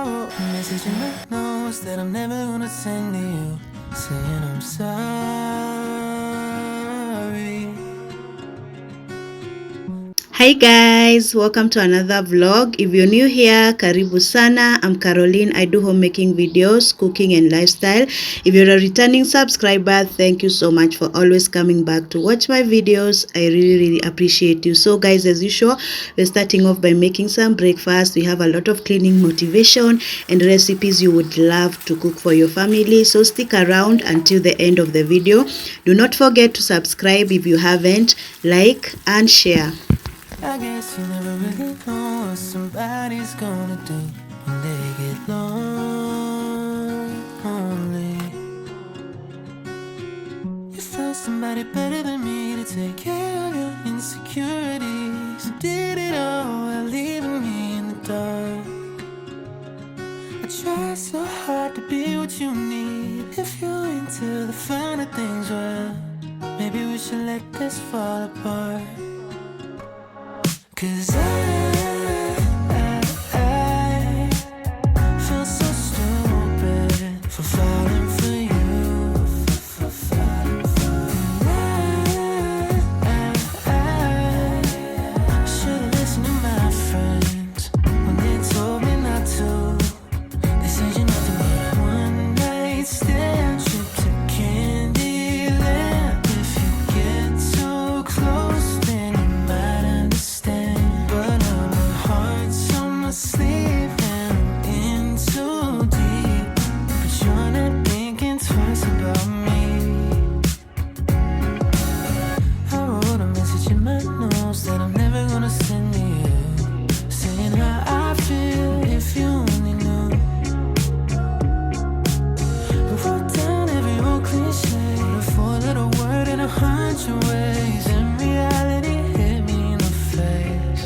wrote a message in my notes that I'm never gonna send to you, saying I'm sorry. Hi guys, welcome to another vlog. If you're new here, karibu sana. I'm Caroline. I do homemaking videos, cooking and lifestyle. If you're a returning subscriber, thank you so much for always coming back to watch my videos. I really appreciate you. So guys, as usual, we're starting off by making some breakfast. We have a lot of cleaning motivation and recipes you would love to cook for your family. So stick around until the end of the video. Do not forget to subscribe if you haven't, like and share. I guess you never really know what somebody's gonna do when they get lonely. You found somebody better than me to take care of your insecurities. You did it all while leaving me in the dark. I try so hard to be what you need. If you're into the finer things, well, maybe we should let this fall apart. 'Cause I feel so stupid for falling for you. I should've listened to my friends when they told me not to. They said you're nothing but a one-night stand, trip to Candyland. If you get too close, then you might understand. Sleep and in too deep, but you're not thinking twice about me. I wrote a message in my notes that I'm never gonna send to you, saying how I feel if you only knew. I wrote down every old cliche, a four-letter word in 100 ways, and reality hit me in the face.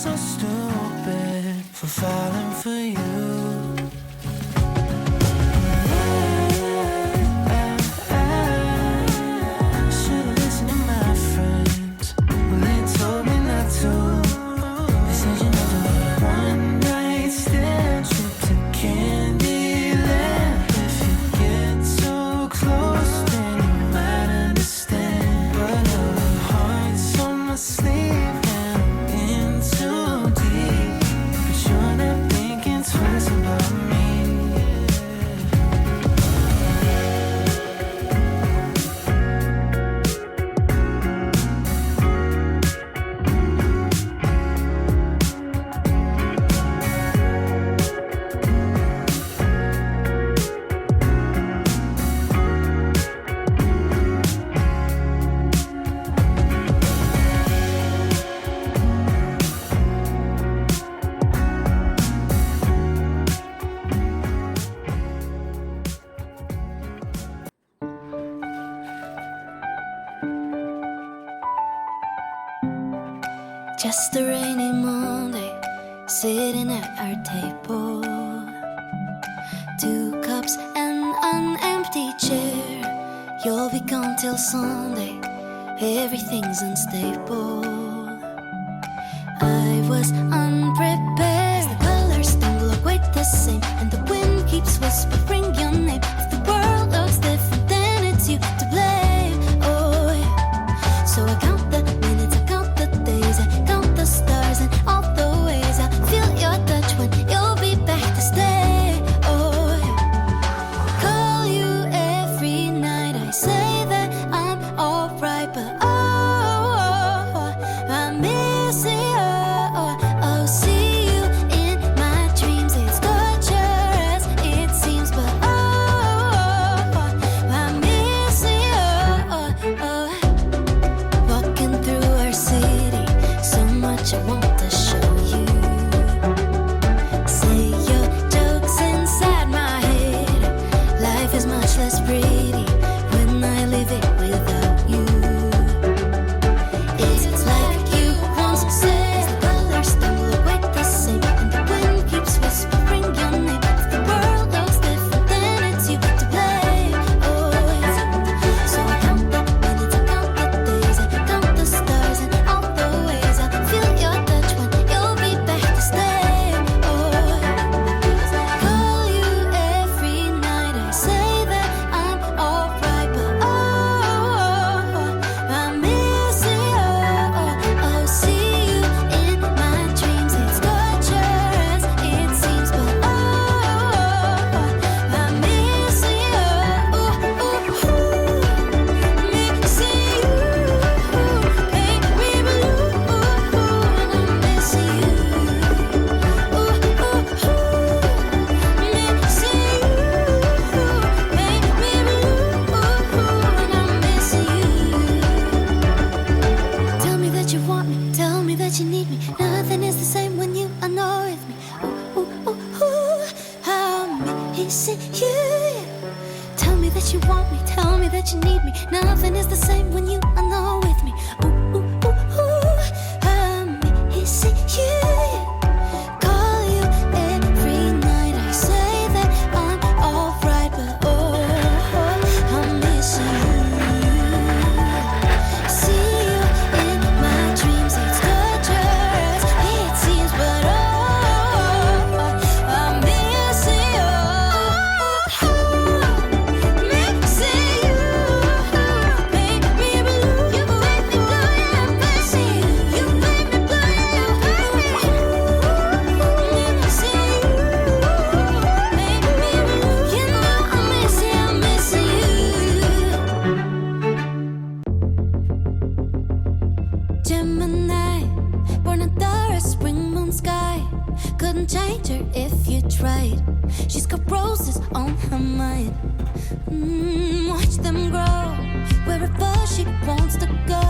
So stupid for falling for you. Should've listened to my friends when they told me not to. They said you're nothing but a one-night stand, trip to Candyland. If you get too close, then you might understand. But now my heart's on my sleeve. Just a rainy Monday, sitting at our table. 2 cups and an empty chair. You'll be gone till Sunday, everything's unstable. I was unprepared. The colors don't look quite the same, and the wind keeps whispering your name. If the world looks different, then pretty when I leave it without you. It's like you once said, the colors still look the same, and the wind keeps whispering your name. If the world looks different, then it's you to blame. Oh, it's so I count the minutes, I count the days, I count the stars and all the ways I feel your touch when you'll be back to stay. Oh, call you every night, I say that I'm alright, but I miss you. Oh, see you in my dreams. It's torture as it seems, but I miss you. Missing you make me blue, and I'm missing you. Missing you make me blue, and I'm missing you. Tell me that you want me, tell me that you need me. Nothing is the same when you are not with me. I'm missing you. Tell me that you want me, tell me that you need me. Nothing is the same when you are not with me. I'm missing you. Call you every night, I say that I'm alright, but I'm missing you. See you in my dreams. It's torture as it seems, but I'm missing you. Missing you make me blue. You make me blue, yeah, I'm missing you. You make me blue, yeah, missing you. Make me blue. You know I'm missing you. Gemini, born under a spring moon sky. Couldn't change her if you tried. She's got roses on her mind. Watch them grow wherever she wants to go.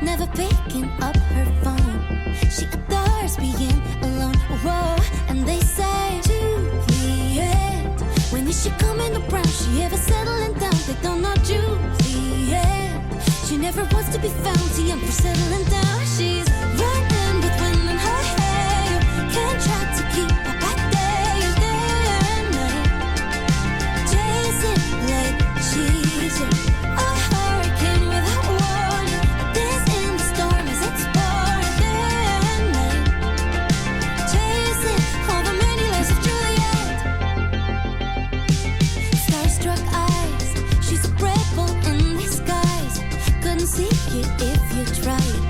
Never picking up her phone. She adores being alone. Whoa, and they say Juliet, when is she coming around? She ever settling down? They don't know Juliet. She never wants to be found. Too young for settling down. She's running with wind in her hair. You can't try to keep her at day and night. Chasing late, she's a hurricane without warning. This in the storm as it's pouring day and night. Chasing all the many lives of Juliet. Starstruck eyes, she's a rebel in disguise. Couldn't see it if you tried.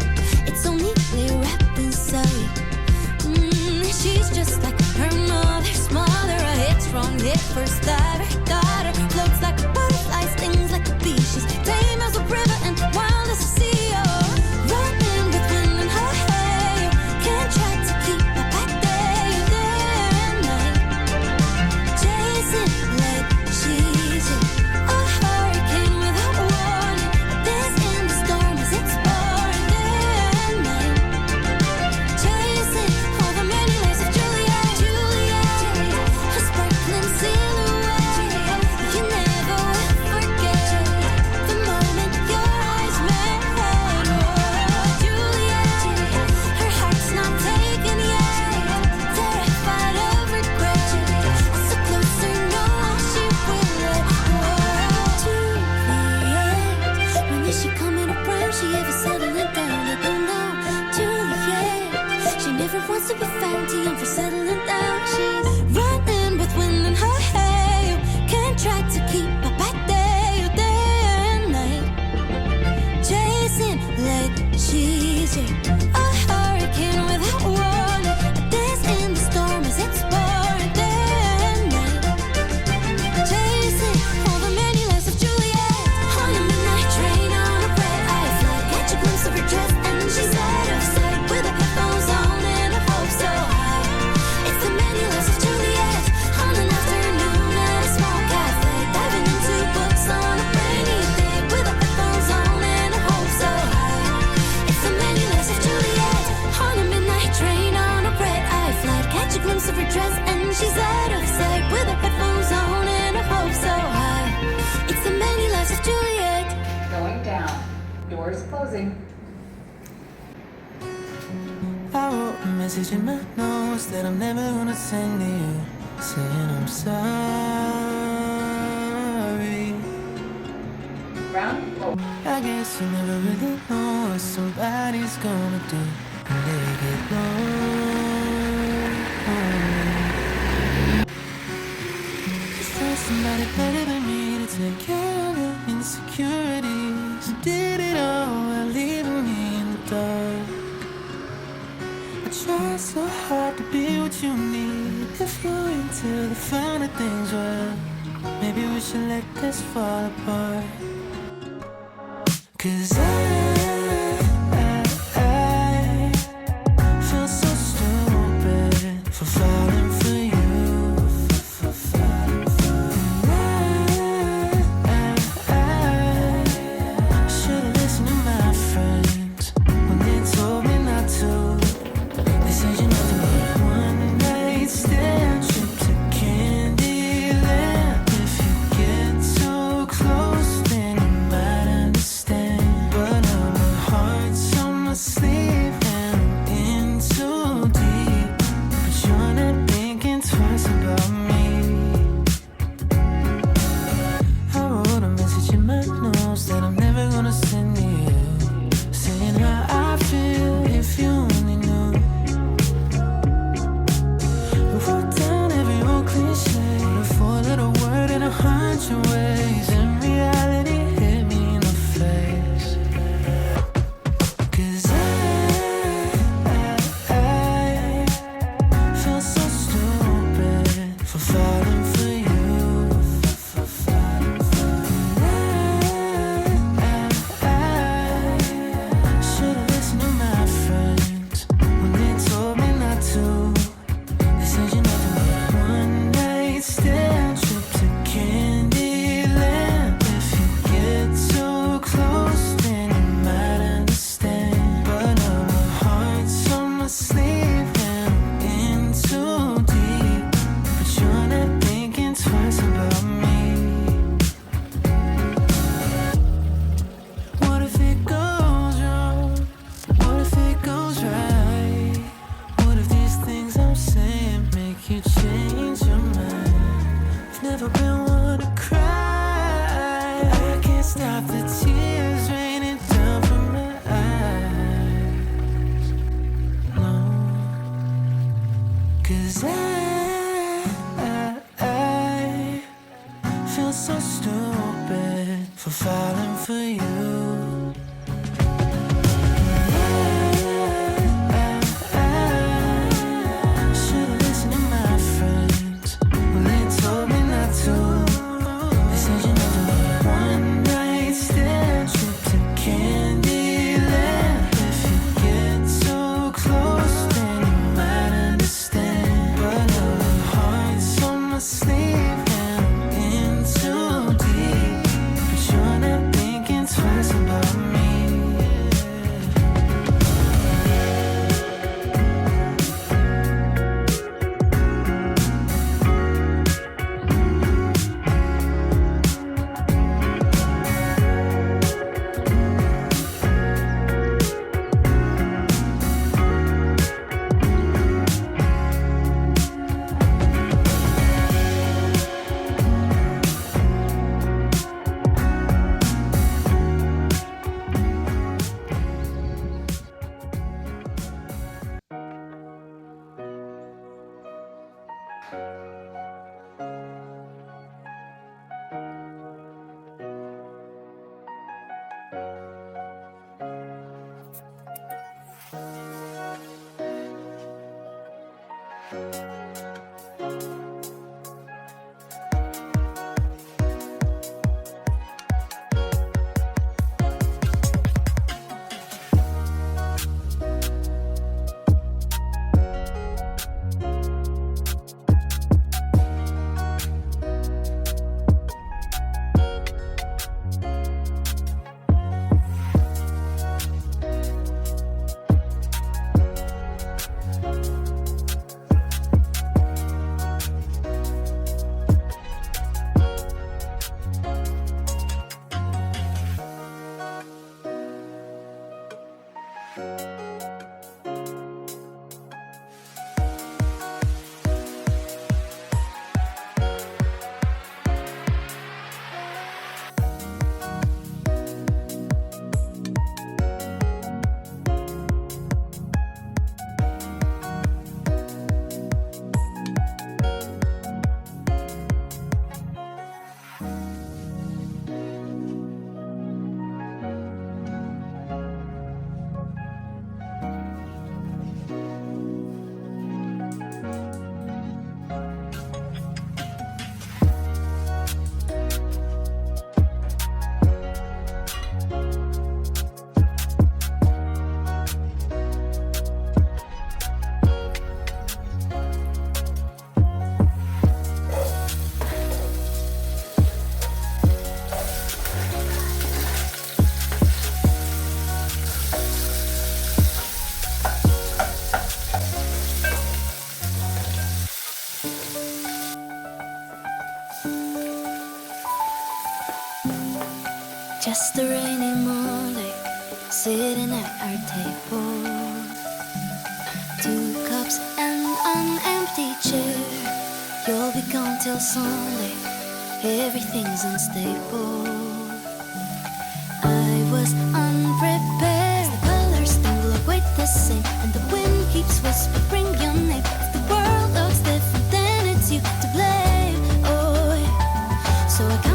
sing. I wrote a message in my notes that I'm never gonna send to you, saying I'm sorry. Brown? Oh. I guess you never really know what somebody's gonna do when they get lonely. Just find somebody better than me to take care of your insecurities. You did it all while leaving me in the dark. I tried so hard to be what you need. If you're into the finer things, well, maybe we should let this fall apart. 'Cause I feel so stupid for falling for you. I should've listened to my friends when they told me not to. They said you never need a one night stand, trip to Candyland. If you get too close, then you might understand. But now my heart's on my sleeve and I'm in too deep. But you're not thinking twice about me. I wrote a message in my notes that I'm never gonna send to you, saying how I feel if you only knew. We wrote down every old cliche, a four-letter word in 100 ways, and reality hit me in the face. 'Cause I feel so stupid for falling for you. I should've listened to my friends when they told me not to. They said you never need a one night stand, trip to Candyland. If you get too close, then you might understand. But now my heart's on my sleeve and I'm in too deep. But you're not thinking twice about me. What if it goes wrong? What if it goes right? What if these things I'm saying make you change your mind? I've never been one to cry. I can't stop the tears raining down from my eyes. No, 'cause I feel so stupid for falling for you. Should've listened to my friends when they told me not to. They said you never need a one night stand, trip to Candyland. If you get too close, then you might understand. But now my heart's on my sleeve and I'm in too deep. But you're not thinking twice Just a rainy morning, sitting at our table. 2 cups and an empty chair. You'll be gone till Sunday, everything's unstable. I was unprepared. The colors don't look quite the same, and the wind keeps whispering your name. If the world looks different, then it's you to blame. Oh, yeah. So I